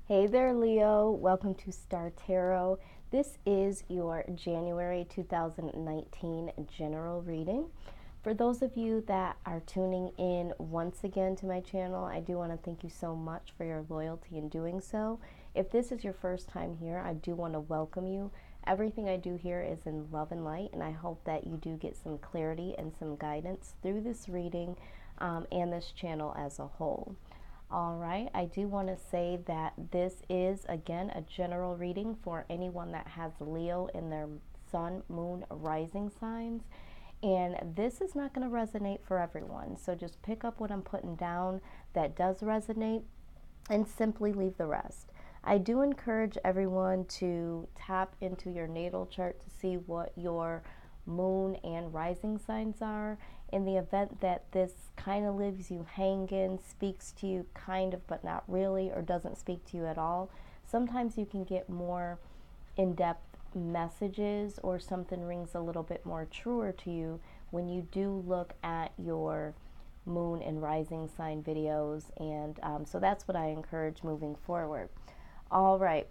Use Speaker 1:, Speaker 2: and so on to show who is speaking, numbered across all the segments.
Speaker 1: Hey there, Leo. Welcome to Star Tarot. This is your January 2019 general reading. For those of you that are tuning in once again to my channel, I do want to thank you so much for your loyalty in doing so. If this is your first time here, I do want to welcome you. Everything I do here is in love and light, and I hope that you do get some clarity and some guidance through this reading and this channel as a whole. All right, I do want to say that this is, again, a general reading for anyone that has Leo in their sun, moon, rising signs. And this is not going to resonate for everyone. So just pick up what I'm putting down that does resonate and simply leave the rest. I do encourage everyone to tap into your natal chart to see what your moon and rising signs are. In the event that this kind of leaves you hanging, speaks to you kind of but not really, or doesn't speak to you at all, sometimes you can get more in-depth messages or something rings a little bit more truer to you when you do look at your moon and rising sign videos. And so that's what I encourage moving forward. All right.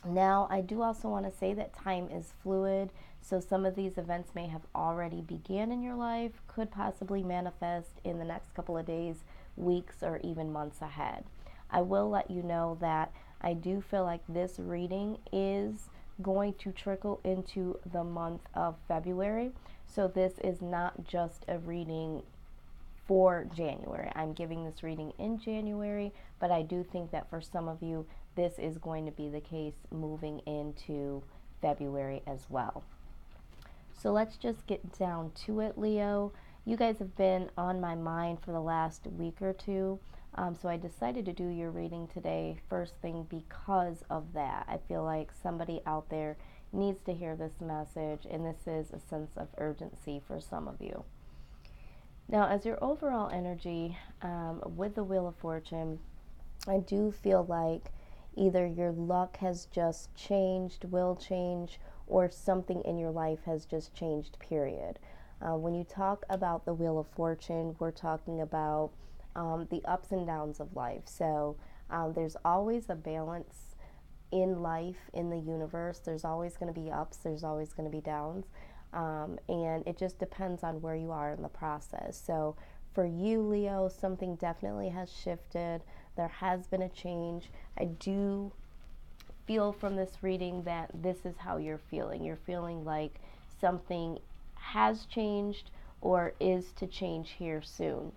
Speaker 1: Now, I do also want to say that time is fluid, so some of these events may have already began in your life, could possibly manifest in the next couple of days, weeks, or even months ahead. I will let you know that I do feel like this reading is going to trickle into the month of February, so this is not just a reading for January. I'm giving this reading in January, but I do think that for some of you, this is going to be the case moving into February as well. So let's just get down to it, Leo. You guys have been on my mind for the last week or two, so I decided to do your reading today first thing because of that. I feel like somebody out there needs to hear this message, and this is a sense of urgency for some of you. Now, as your overall energy with the Wheel of Fortune, I do feel like either your luck has just changed, will change, or something in your life has just changed, period. When you talk about the Wheel of Fortune, we're talking about the ups and downs of life. So there's always a balance in life, in the universe. There's always going to be ups, there's always going to be downs. And it just depends on where you are in the process. So for you, Leo, something definitely has shifted. There has been a change. I do feel from this reading that this is how you're feeling. You're feeling like something has changed or is to change here soon.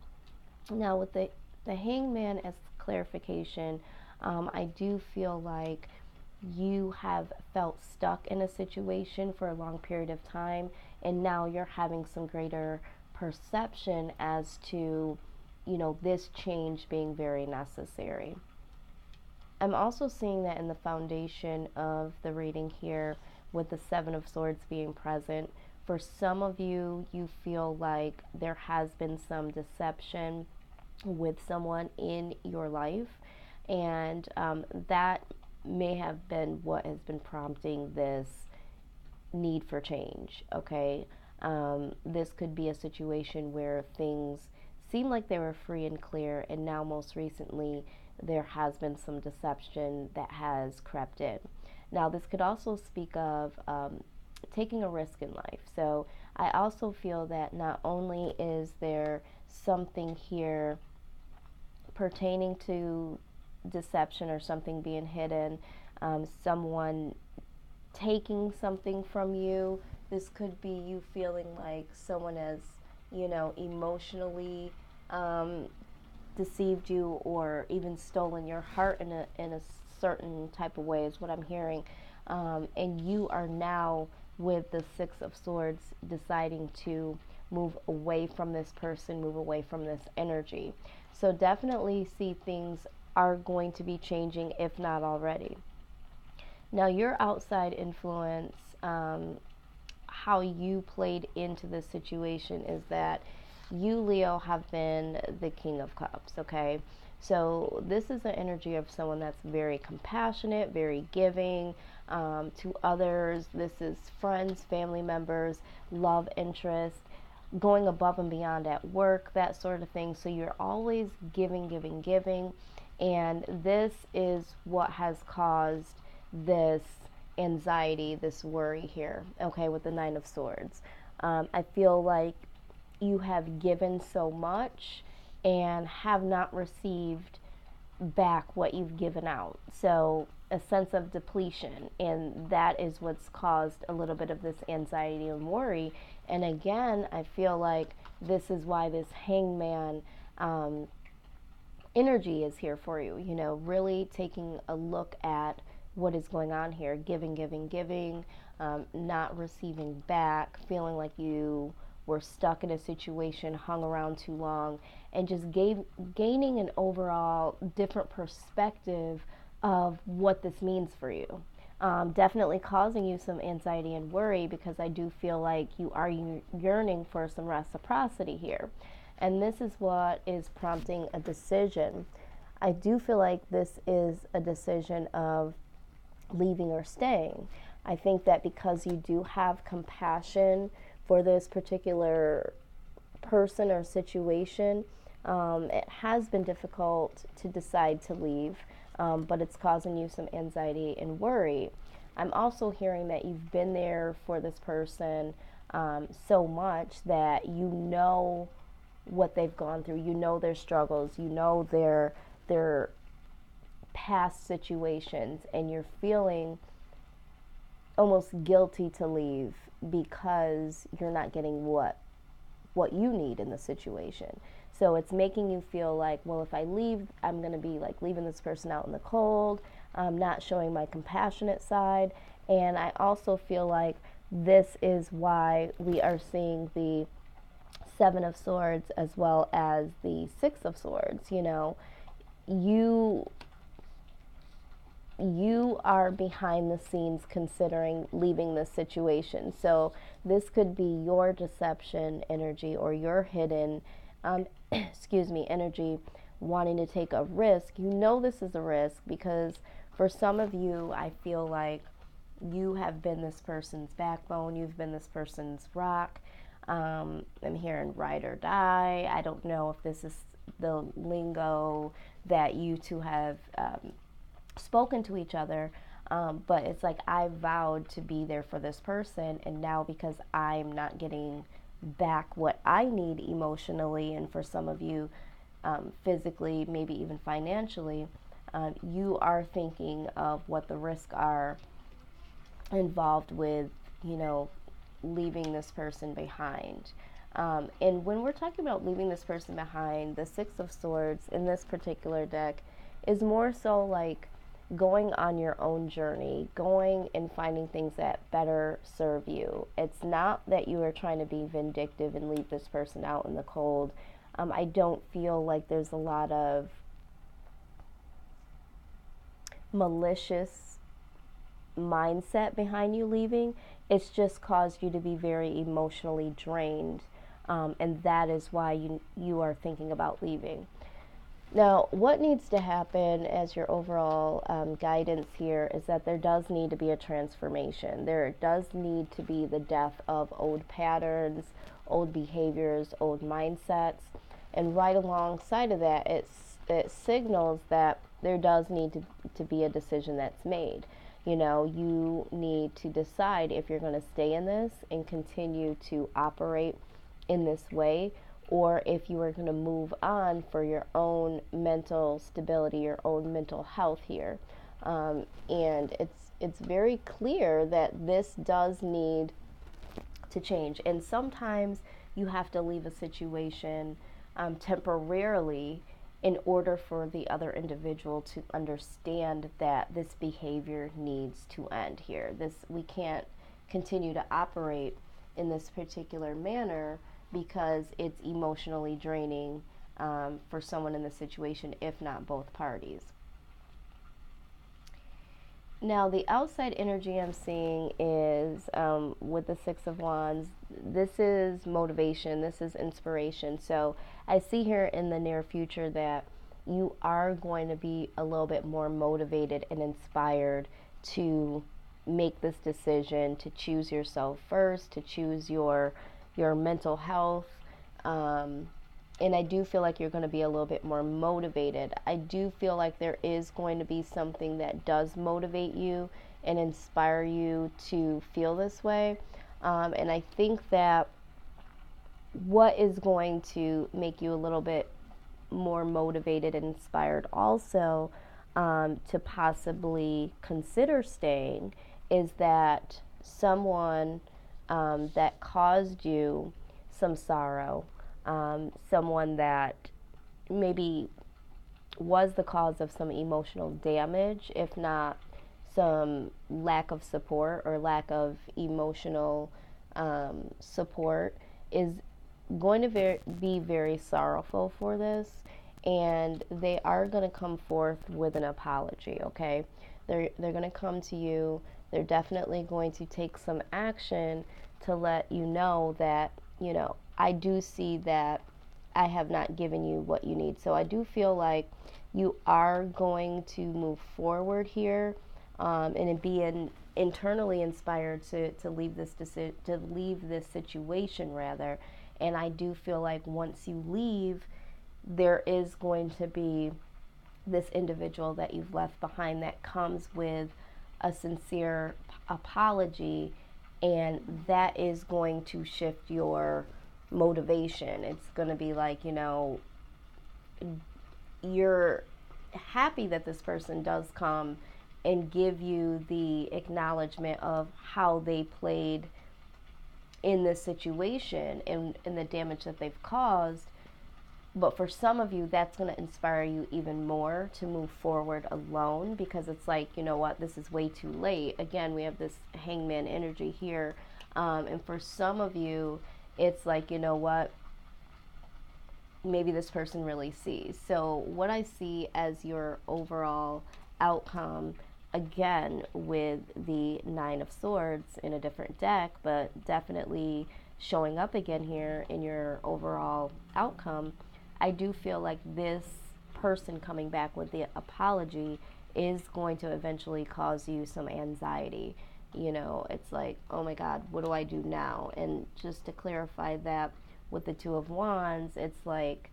Speaker 1: Now, with the Hangman as clarification, I do feel like you have felt stuck in a situation for a long period of time, and now you're having some greater perception as to, this change being very necessary. I'm also seeing that in the foundation of the reading here with the Seven of Swords being present. For some of you, you feel like there has been some deception with someone in your life, and that may have been what has been prompting this need for change. Okay, this could be a situation where things seem like they were free and clear, and now most recently there has been some deception that has crept in. Now, this could also speak of taking a risk in life. So I also feel that not only is there something here pertaining to deception or something being hidden, someone taking something from you. This could be you feeling like someone has, emotionally deceived you or even stolen your heart in a certain type of way, is what I'm hearing. And you are now, with the Six of Swords, deciding to move away from this person, move away from this energy. So definitely see things are going to be changing, if not already. Now, your outside influence, how you played into this situation is that you, Leo, have been the King of Cups, okay? So this is the energy of someone that's very compassionate, very giving to others. This is friends, family members, love interest, going above and beyond at work, that sort of thing. So you're always giving, giving, giving. And this is what has caused this anxiety, this worry here, okay, with the Nine of Swords. I feel like you have given so much and have not received back what you've given out. So a sense of depletion, and that is what's caused a little bit of this anxiety and worry. And again, I feel like this is why this hangman energy is here for you, you know, really taking a look at what is going on here, giving, not receiving back, feeling like you were stuck in a situation, hung around too long, and just gaining an overall different perspective of what this means for you. Definitely causing you some anxiety and worry, because I do feel like you are yearning for some reciprocity here. And this is what is prompting a decision. I do feel like this is a decision of leaving or staying. I think that because you do have compassion for this particular person or situation, it has been difficult to decide to leave, but it's causing you some anxiety and worry. I'm also hearing that you've been there for this person so much that you know what they've gone through, you know their struggles, you know their past situations, and you're feeling almost guilty to leave because you're not getting what you need in the situation. So it's making you feel like, well, if I leave, I'm going to be like leaving this person out in the cold, not showing my compassionate side. And I also feel like this is why we are seeing the Seven of Swords as well as the Six of Swords. You know, you you are behind the scenes considering leaving this situation. So this could be your deception energy or your hidden, energy, wanting to take a risk. You know this is a risk because for some of you, I feel like you have been this person's backbone. You've been this person's rock. I'm hearing ride or die. I don't know if this is the lingo that you two have spoken to each other, but it's like I vowed to be there for this person, and now because I'm not getting back what I need emotionally, and for some of you, physically, maybe even financially, you are thinking of what the risks are involved with, you know, leaving this person behind. And when we're talking about leaving this person behind, the Six of Swords in this particular deck is more so like going on your own journey, going and finding things that better serve you. It's not that you are trying to be vindictive and leave this person out in the cold. I don't feel like there's a lot of malicious mindset behind you leaving. It's just caused you to be very emotionally drained, and that is why you are thinking about leaving. Now, what needs to happen as your overall guidance here is that there does need to be a transformation. There does need to be the death of old patterns, old behaviors, old mindsets, and right alongside of that, it signals that there does need to be a decision that's made. You know, you need to decide if you're going to stay in this and continue to operate in this way, or if you are going to move on for your own mental stability, your own mental health here. And it's very clear that this does need to change. And sometimes you have to leave a situation temporarily in order for the other individual to understand that this behavior needs to end here. We can't continue to operate in this particular manner because it's emotionally draining for someone in the situation, if not both parties. Now, the outside energy I'm seeing is with the Six of Wands, this is motivation, this is inspiration. So I see here in the near future that you are going to be a little bit more motivated and inspired to make this decision, to choose yourself first, to choose your mental health, And I do feel like you're going to be a little bit more motivated. I do feel like there is going to be something that does motivate you and inspire you to feel this way. And I think that what is going to make you a little bit more motivated and inspired also, to possibly consider staying, is that someone that caused you some sorrow, someone that maybe was the cause of some emotional damage, if not some lack of support or lack of emotional support, is going to be very sorrowful for this, and they are going to come forth with an apology. Okay, they're going to come to you. They're definitely going to take some action to let you know that, I do see that I have not given you what you need. So I do feel like you are going to move forward here, and be internally inspired to leave to leave this situation rather. And I do feel like once you leave, there is going to be this individual that you've left behind that comes with a sincere apology, and that is going to shift your motivation. It's going to be like, you're happy that this person does come and give you the acknowledgement of how they played in this situation and the damage that they've caused. But for some of you, that's going to inspire you even more to move forward alone, because it's like, you know what, this is way too late. Again, we have this hangman energy here. And for some of you, it's like, you know what, maybe this person really sees. So what I see as your overall outcome, again, with the Nine of Swords in a different deck, but definitely showing up again here in your overall outcome, I do feel like this person coming back with the apology is going to eventually cause you some anxiety. It's like, oh my God, what do I do now? And just to clarify that, with the Two of Wands, it's like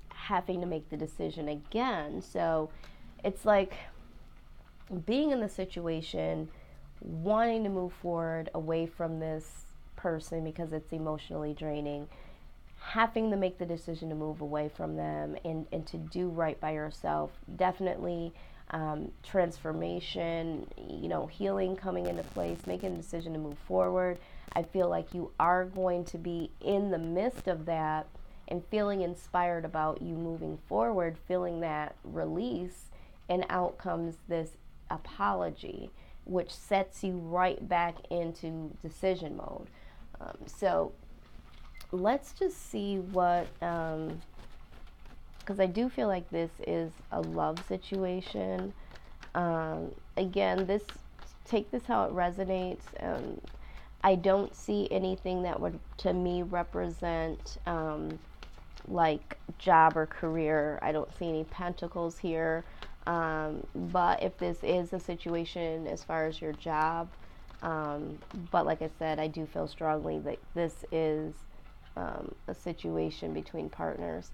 Speaker 1: having to make the decision again. So it's like being in the situation, wanting to move forward away from this person because it's emotionally draining, having to make the decision to move away from them and to do right by yourself. Definitely transformation, healing coming into place, making a decision to move forward. I feel like you are going to be in the midst of that and feeling inspired about you moving forward, feeling that release, and out comes this apology, which sets you right back into decision mode. So let's just see what, because I do feel like this is a love situation. Again, take this how it resonates. I don't see anything that would, to me, represent like job or career. I don't see any pentacles here. But if this is a situation as far as your job, but like I said, I do feel strongly that this is a situation between partners.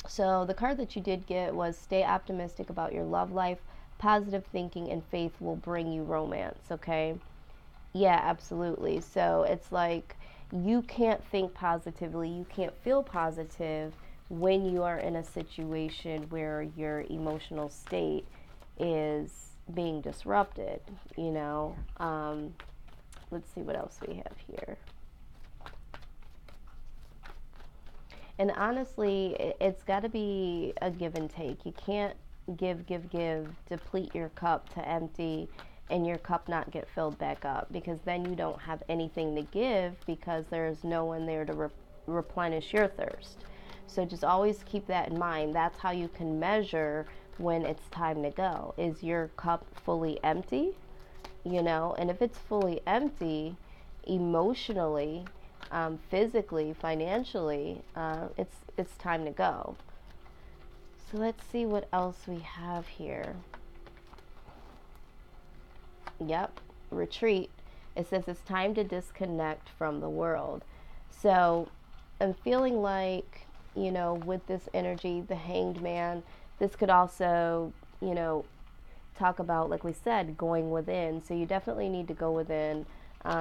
Speaker 1: So the card that you did get was stay optimistic about your love life. Positive thinking and faith will bring you romance, okay? Yeah, absolutely. So it's like you can't think positively, you can't feel positive when you are in a situation where your emotional state is being disrupted, Let's see what else we have here. And honestly, it's got to be a give and take. You can't give, deplete your cup to empty and your cup not get filled back up, because then you don't have anything to give because there's no one there to replenish your thirst. So just always keep that in mind. That's how you can measure when it's time to go. Is your cup fully empty? And if it's fully empty, emotionally, physically, financially, it's time to go. So let's see what else we have here. Yep, retreat. It says it's time to disconnect from the world. So I'm feeling like, with this energy, the Hanged Man, this could also, talk about, like we said, going within. So you definitely need to go within,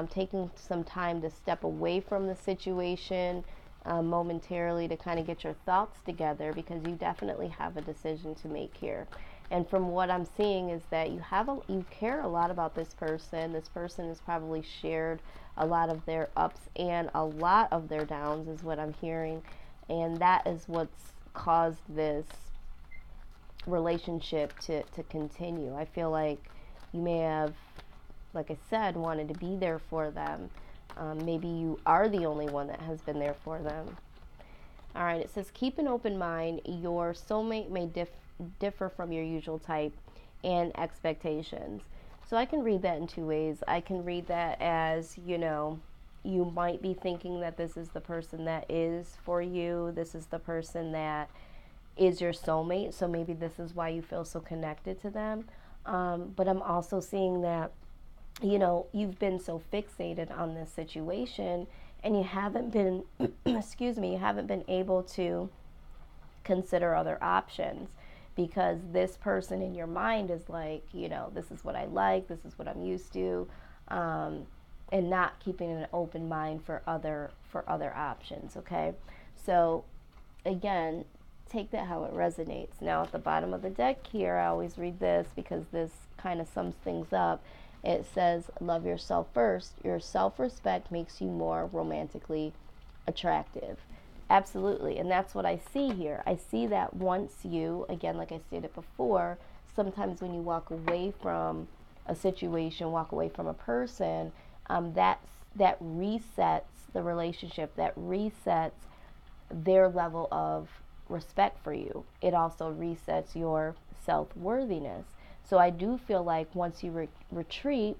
Speaker 1: taking some time to step away from the situation momentarily to kind of get your thoughts together, because you definitely have a decision to make here. And from what I'm seeing is that you care a lot about this person. This person has probably shared a lot of their ups and a lot of their downs, is what I'm hearing. And that is what's caused this relationship to continue. I feel like you may have, like I said, wanted to be there for them. Maybe you are the only one that has been there for them. All right, it says, keep an open mind. Your soulmate may differ from your usual type and expectations. So I can read that in two ways. I can read that as, you might be thinking that this is the person that is for you. This is the person that is your soulmate. So maybe this is why you feel so connected to them. But I'm also seeing that, you've been so fixated on this situation and you haven't been, you haven't been able to consider other options, because this person in your mind is like, this is what I like, this is what I'm used to, and not keeping an open mind for other options. Okay, so again, take that how it resonates. Now at the bottom of the deck here, I always read this because this kind of sums things up. It says, love yourself first. Your self-respect makes you more romantically attractive. Absolutely. And that's what I see here. I see that once you, again, like I stated before, sometimes when you walk away from a situation, walk away from a person, that resets the relationship, that resets their level of respect for you. It also resets your self-worthiness. So I do feel like once you retreat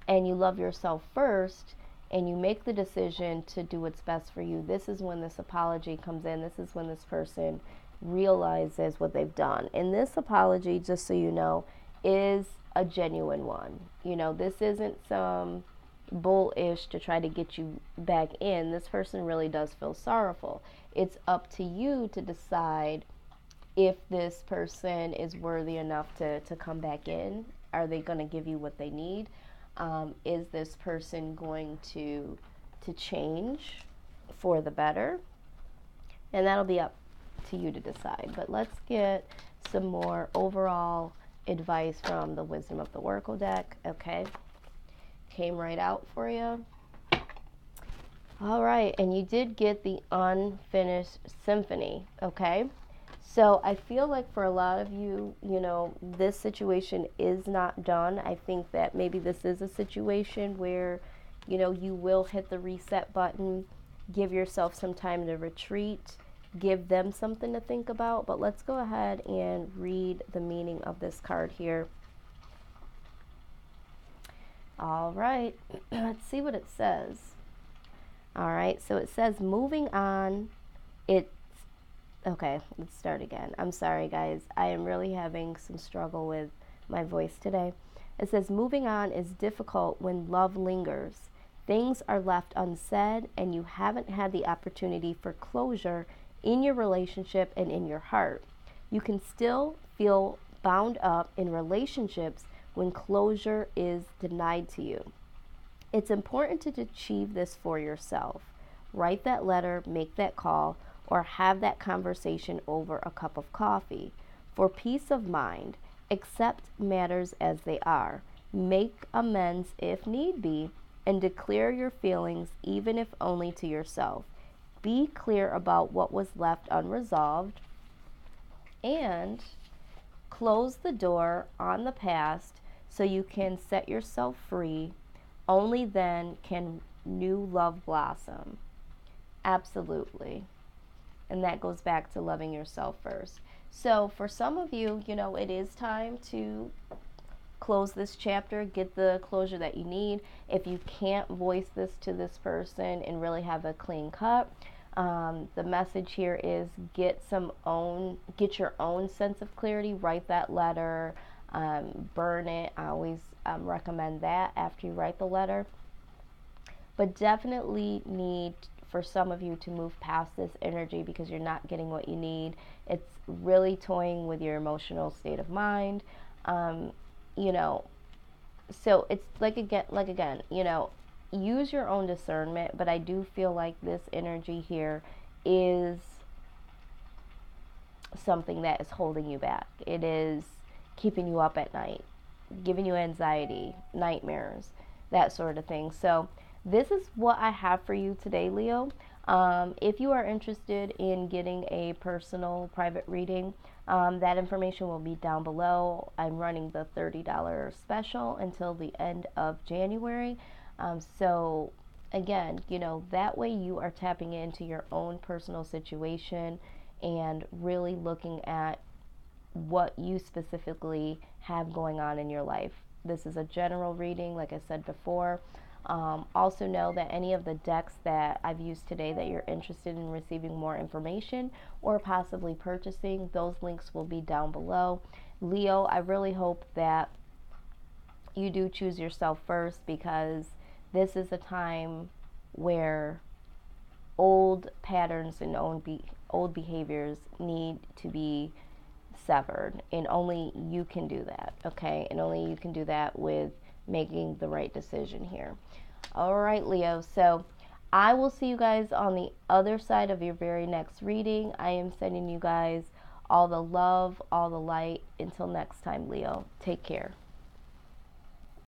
Speaker 1: and you love yourself first and you make the decision to do what's best for you, this is when this apology comes in. This is when this person realizes what they've done. And this apology, just so you know, is a genuine one. This isn't some bullish to try to get you back in. This person really does feel sorrowful. It's up to you to decide if this person is worthy enough to come back in. Are they going to give you what they need? Is this person going to change for the better? And that'll be up to you to decide. But let's get some more overall advice from the Wisdom of the Oracle deck. Okay, came right out for you. All right, and you did get the Unfinished Symphony. Okay, so I feel like for a lot of you, this situation is not done. I think that maybe this is a situation where, you will hit the reset button, give yourself some time to retreat, give them something to think about. But let's go ahead and read the meaning of this card here. All right, let's see what it says. All right, so it says, moving on, okay, let's start again. I'm sorry, guys. I am really having some struggle with my voice today. It says, moving on is difficult when love lingers. Things are left unsaid, and you haven't had the opportunity for closure in your relationship and in your heart. You can still feel bound up in relationships when closure is denied to you. It's important to achieve this for yourself. Write that letter, make that call, or have that conversation over a cup of coffee. For peace of mind, accept matters as they are. Make amends if need be, and declare your feelings even if only to yourself. Be clear about what was left unresolved, and close the door on the past so you can set yourself free. Only then can new love blossom. Absolutely. And that goes back to loving yourself first. So for some of you, it is time to close this chapter, get the closure that you need. If you can't voice this to this person and really have a clean cut, the message here is get your own sense of clarity. Write that letter, burn it. I always recommend that after you write the letter. But definitely need for some of you to move past this energy because you're not getting what you need. It's really toying with your emotional state of mind. You know, so it's again, use your own discernment, but I do feel like this energy here is something that is holding you back. It is keeping you up at night, giving you anxiety, nightmares, that sort of thing. So this is what I have for you today, Leo. If you are interested in getting a personal private reading, that information will be down below. I'm running the $30 special until the end of January. So again, that way you are tapping into your own personal situation and really looking at what you specifically have going on in your life. This is a general reading, like I said before. Also know that any of the decks that I've used today that you're interested in receiving more information or possibly purchasing, those links will be down below. Leo, I really hope that you do choose yourself first, because this is a time where old patterns and old behaviors need to be severed, and only you can do that, okay? And only you can do that with making the right decision here. All right, Leo, so I will see you guys on the other side of your very next reading. I am sending you guys all the love, all the light. Until next time, Leo, take care.